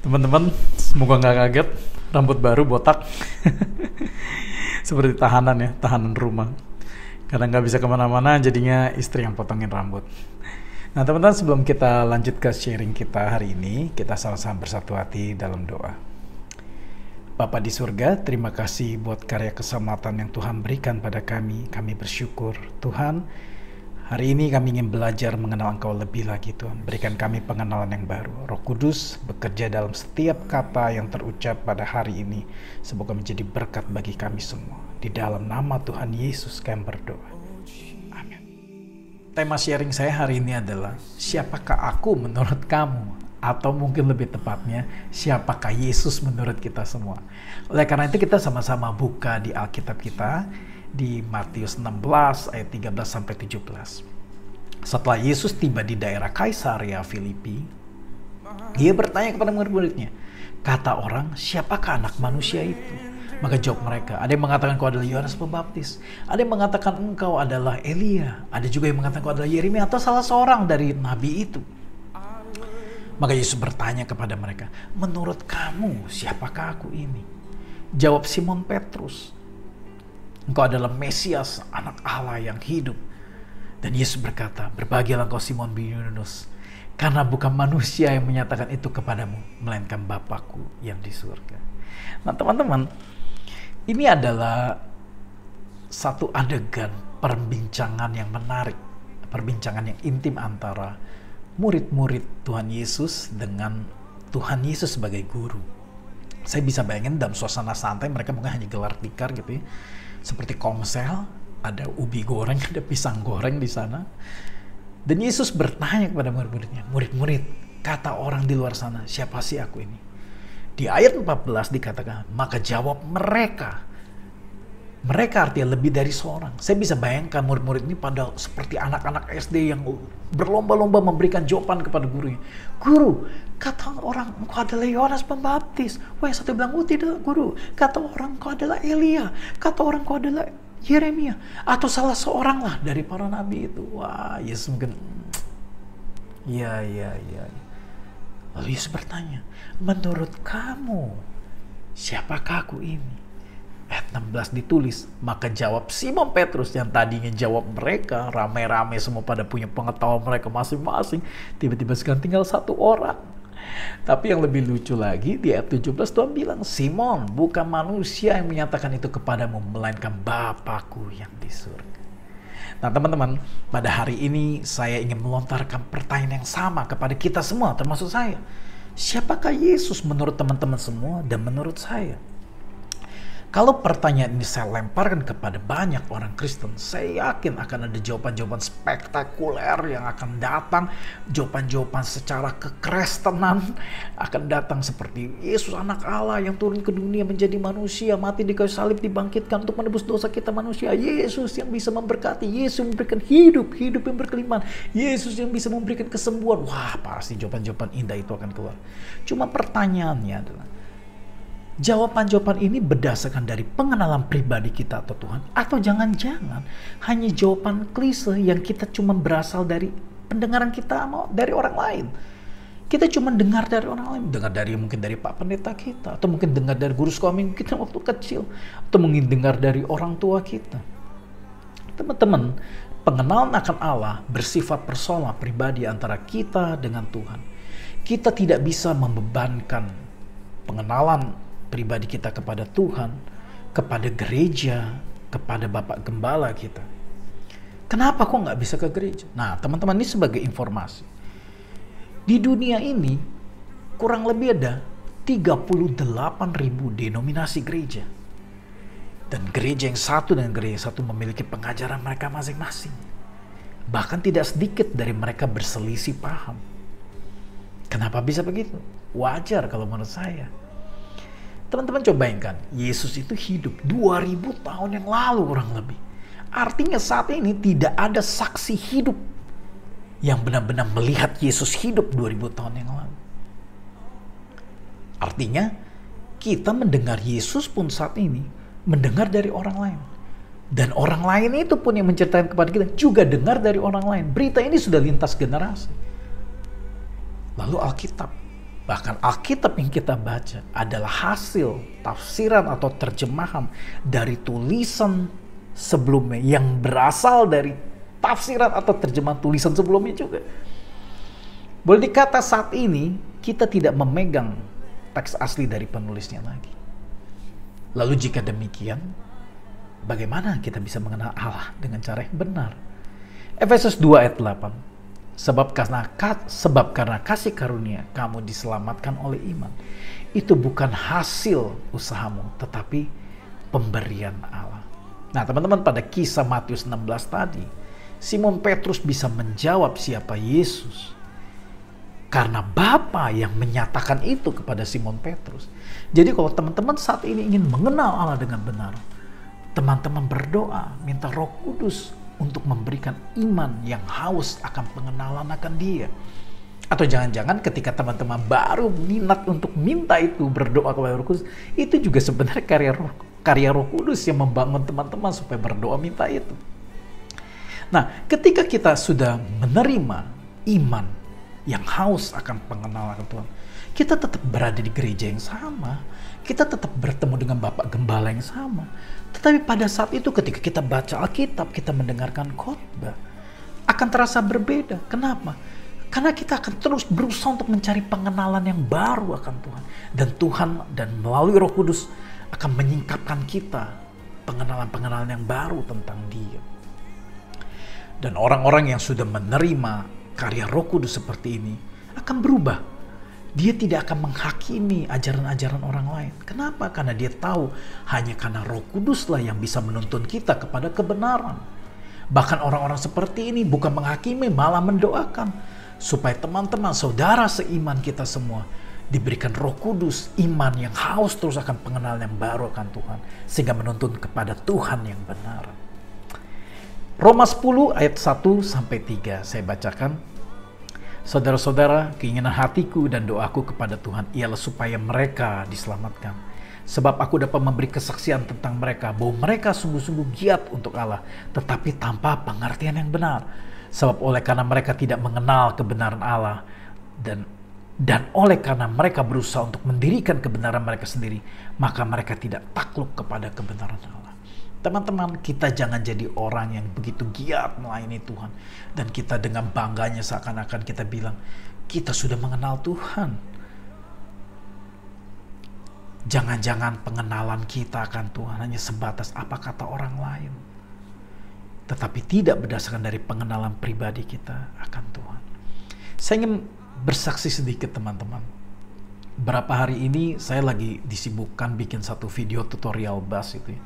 Teman-teman, semoga nggak kaget, rambut baru botak. Seperti tahanan ya, tahanan rumah. Karena nggak bisa kemana-mana, jadinya istri yang potongin rambut. Nah teman-teman, sebelum kita lanjut ke sharing kita hari ini, kita sama-sama bersatu hati dalam doa. Bapa di surga, terima kasih buat karya keselamatan yang Tuhan berikan pada kami. Kami bersyukur, Tuhan. Hari ini kami ingin belajar mengenal Engkau lebih lagi, Tuhan. Berikan kami pengenalan yang baru. Roh Kudus bekerja dalam setiap kata yang terucap pada hari ini. Semoga menjadi berkat bagi kami semua. Di dalam nama Tuhan Yesus kami berdoa. Amin. Tema sharing saya hari ini adalah, siapakah aku menurut kamu? Atau mungkin lebih tepatnya, siapakah Yesus menurut kita semua? Oleh karena itu kita sama-sama buka di Alkitab kita, di Matius 16 ayat 13 sampai 17. Setelah Yesus tiba di daerah Kaisarea Filipi, dia bertanya kepada murid-muridnya, kata orang, siapakah anak manusia itu? Maka jawab mereka, ada yang mengatakan kau adalah Yohanes Pembaptis, ada yang mengatakan engkau adalah Elia, ada juga yang mengatakan kau adalah Yeremia atau salah seorang dari nabi itu. Maka Yesus bertanya kepada mereka, menurut kamu siapakah aku ini? Jawab Simon Petrus, engkau adalah Mesias, anak Allah yang hidup. Dan Yesus berkata, berbahagialah engkau Simon bin Yunus, karena bukan manusia yang menyatakan itu kepadamu, melainkan Bapakku yang di surga. Nah teman-teman, ini adalah satu adegan perbincangan yang menarik, perbincangan yang intim antara murid-murid Tuhan Yesus dengan Tuhan Yesus sebagai guru. Saya bisa bayangin dalam suasana santai mereka mungkin hanya gelar tikar gitu ya. Seperti komsel, ada ubi goreng, ada pisang goreng di sana. Dan Yesus bertanya kepada murid-muridnya, murid-murid, kata orang di luar sana, siapa sih aku ini? Di ayat 14 dikatakan, maka jawab mereka. Mereka artinya lebih dari seorang. Saya bisa bayangkan murid-murid ini pada seperti anak-anak SD yang berlomba-lomba memberikan jawaban kepada gurunya. Guru, kata orang engkau adalah Yohanes Pembaptis. Wah, yang satu bilang, oh tidak guru. Kata orang engkau adalah Elia. Kata orang engkau adalah Yeremia. Atau salah seorang lah dari para nabi itu. Wah, Yesus mungkin, ya. Lalu Yesus bertanya, menurut kamu, siapakah aku ini? Ayat 16 ditulis, maka jawab Simon Petrus yang tadinya jawab mereka, ramai-ramai semua pada punya pengetahuan mereka masing-masing. Tiba-tiba sekarang tinggal satu orang. Tapi yang lebih lucu lagi, di ayat 17 Tuhan bilang, Simon, bukan manusia yang menyatakan itu kepadamu, melainkan Bapakku yang di surga. Nah teman-teman, pada hari ini saya ingin melontarkan pertanyaan yang sama kepada kita semua, termasuk saya. Siapakah Yesus menurut teman-teman semua dan menurut saya? Kalau pertanyaan ini saya lemparkan kepada banyak orang Kristen, saya yakin akan ada jawaban-jawaban spektakuler yang akan datang. Jawaban-jawaban secara kekristenan akan datang seperti Yesus anak Allah yang turun ke dunia menjadi manusia, mati di kayu salib, dibangkitkan untuk menebus dosa kita manusia. Yesus yang bisa memberkati, Yesus yang memberikan hidup yang berkelimpahan, Yesus yang bisa memberikan kesembuhan. Wah, pasti jawaban-jawaban indah itu akan keluar. Cuma pertanyaannya adalah, jawaban-jawaban ini berdasarkan dari pengenalan pribadi kita atau Tuhan, atau jangan-jangan hanya jawaban klise yang kita cuma berasal dari pendengaran kita dari orang lain. Kita cuma dengar dari orang lain, dengar dari mungkin dari Pak Pendeta kita, atau mungkin dengar dari guru sekolah minggu kita waktu kecil, atau mungkin dengar dari orang tua kita. Teman-teman, pengenalan akan Allah bersifat personal pribadi antara kita dengan Tuhan. Kita tidak bisa membebankan pengenalan pribadi kita kepada Tuhan, kepada gereja, kepada Bapak Gembala kita. Kenapa kok nggak bisa ke gereja? Nah teman-teman, ini sebagai informasi. Di dunia ini kurang lebih ada 38.000 denominasi gereja. Dan gereja yang satu dengan gereja yang satu memiliki pengajaran mereka masing-masing. Bahkan tidak sedikit dari mereka berselisih paham. Kenapa bisa begitu? Wajar kalau menurut saya. Teman-teman coba bayangkan, Yesus itu hidup 2000 tahun yang lalu kurang lebih. Artinya saat ini tidak ada saksi hidup yang benar-benar melihat Yesus hidup 2000 tahun yang lalu. Artinya kita mendengar Yesus pun saat ini mendengar dari orang lain. Dan orang lain itu pun yang menceritakan kepada kita juga dengar dari orang lain. Berita ini sudah lintas generasi. Lalu Alkitab Bahkan Alkitab yang kita baca adalah hasil tafsiran atau terjemahan dari tulisan sebelumnya yang berasal dari tafsiran atau terjemahan tulisan sebelumnya juga. Boleh dikata saat ini kita tidak memegang teks asli dari penulisnya lagi. Lalu jika demikian, bagaimana kita bisa mengenal Allah dengan cara yang benar? Efesus 2 ayat 8. Sebab karena kasih karunia kamu diselamatkan oleh iman. Itu bukan hasil usahamu, tetapi pemberian Allah. Nah teman-teman, pada kisah Matius 16 tadi, Simon Petrus bisa menjawab siapa Yesus. Karena Bapa yang menyatakan itu kepada Simon Petrus. Jadi kalau teman-teman saat ini ingin mengenal Allah dengan benar, teman-teman berdoa, minta Roh Kudus untuk memberikan iman yang haus akan pengenalan akan Dia. Atau jangan-jangan ketika teman-teman baru minat untuk minta itu, berdoa kepada Roh Kudus, itu juga sebenarnya karya Roh Kudus yang membangun teman-teman supaya berdoa minta itu. Nah, ketika kita sudah menerima iman yang haus akan pengenalan Tuhan, kita tetap berada di gereja yang sama, kita tetap bertemu dengan Bapak Gembala yang sama. Tetapi pada saat itu ketika kita baca Alkitab, kita mendengarkan khotbah, akan terasa berbeda. Kenapa? Karena kita akan terus berusaha untuk mencari pengenalan yang baru akan Tuhan. Dan Tuhan dan melalui Roh Kudus akan menyingkapkan kita pengenalan-pengenalan yang baru tentang Dia. Dan orang-orang yang sudah menerima karya Roh Kudus seperti ini akan berubah. Dia tidak akan menghakimi ajaran-ajaran orang lain. Kenapa? Karena dia tahu hanya karena Roh Kuduslah yang bisa menuntun kita kepada kebenaran. Bahkan orang-orang seperti ini bukan menghakimi, malah mendoakan supaya teman-teman, saudara seiman kita semua diberikan Roh Kudus, iman yang haus terus akan pengenalan yang baru akan Tuhan, sehingga menuntun kepada Tuhan yang benar. Roma 10 ayat 1-3 saya bacakan. Saudara-saudara, keinginan hatiku dan doaku kepada Tuhan ialah supaya mereka diselamatkan. Sebab aku dapat memberi kesaksian tentang mereka bahwa mereka sungguh-sungguh giat untuk Allah, tetapi tanpa pengertian yang benar. Sebab oleh karena mereka tidak mengenal kebenaran Allah dan oleh karena mereka berusaha untuk mendirikan kebenaran mereka sendiri, maka mereka tidak takluk kepada kebenaran Allah. Teman-teman, kita jangan jadi orang yang begitu giat melayani Tuhan. Dan kita dengan bangganya seakan-akan kita bilang, kita sudah mengenal Tuhan. Jangan-jangan pengenalan kita akan Tuhan hanya sebatas apa kata orang lain. Tetapi tidak berdasarkan dari pengenalan pribadi kita akan Tuhan. Saya ingin bersaksi sedikit teman-teman. Berapa hari ini saya lagi disibukkan bikin satu video tutorial bass itu ya.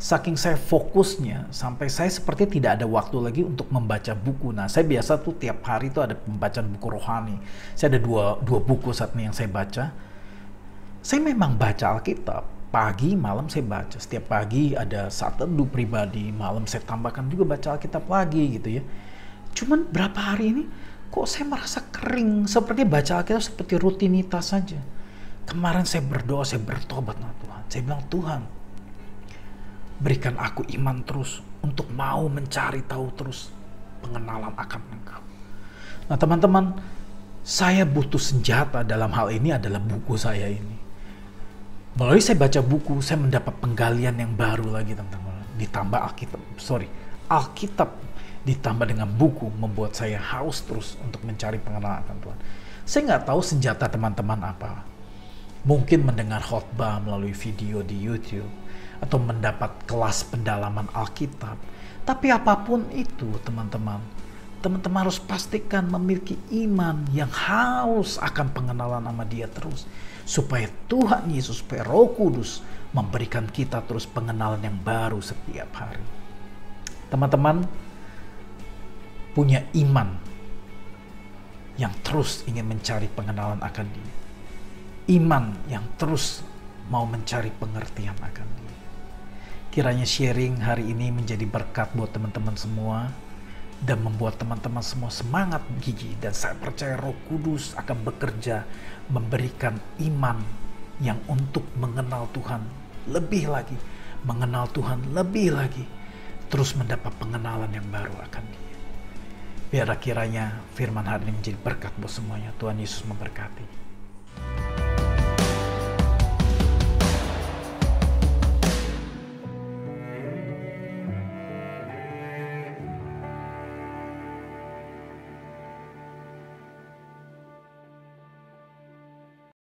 Saking saya fokusnya, sampai saya seperti tidak ada waktu lagi untuk membaca buku. Nah, saya biasa tuh tiap hari tuh ada pembacaan buku rohani. Saya ada dua buku saat ini yang saya baca. Saya memang baca Alkitab. Pagi, malam saya baca. Setiap pagi ada saat teduh pribadi. Malam saya tambahkan juga baca Alkitab lagi gitu ya. Cuman berapa hari ini, kok saya merasa kering. Seperti baca Alkitab seperti rutinitas saja. Kemarin saya berdoa, saya bertobat nah Tuhan. Saya bilang, Tuhan, berikan aku iman terus untuk mau mencari tahu terus pengenalan akan Engkau. Nah teman-teman, saya butuh senjata dalam hal ini adalah buku saya ini. Melalui saya baca buku, saya mendapat penggalian yang baru lagi teman-teman. Ditambah Alkitab ditambah dengan buku membuat saya haus terus untuk mencari pengenalan akan Tuhan. Saya nggak tahu senjata teman-teman apa. Mungkin mendengar khotbah melalui video di YouTube, atau mendapat kelas pendalaman Alkitab. Tapi apapun itu teman-teman harus pastikan memiliki iman yang haus akan pengenalan nama Dia terus. Supaya Tuhan Yesus, supaya Roh Kudus memberikan kita terus pengenalan yang baru setiap hari. Teman-teman punya iman yang terus ingin mencari pengenalan akan Dia. Iman yang terus mau mencari pengertian akan Dia. Kiranya sharing hari ini menjadi berkat buat teman-teman semua dan membuat teman-teman semua semangat gigih, dan saya percaya Roh Kudus akan bekerja memberikan iman yang untuk mengenal Tuhan lebih lagi, mengenal Tuhan lebih lagi, terus mendapat pengenalan yang baru akan Dia. Biar kiranya firman hari ini menjadi berkat buat semuanya. Tuhan Yesus memberkati.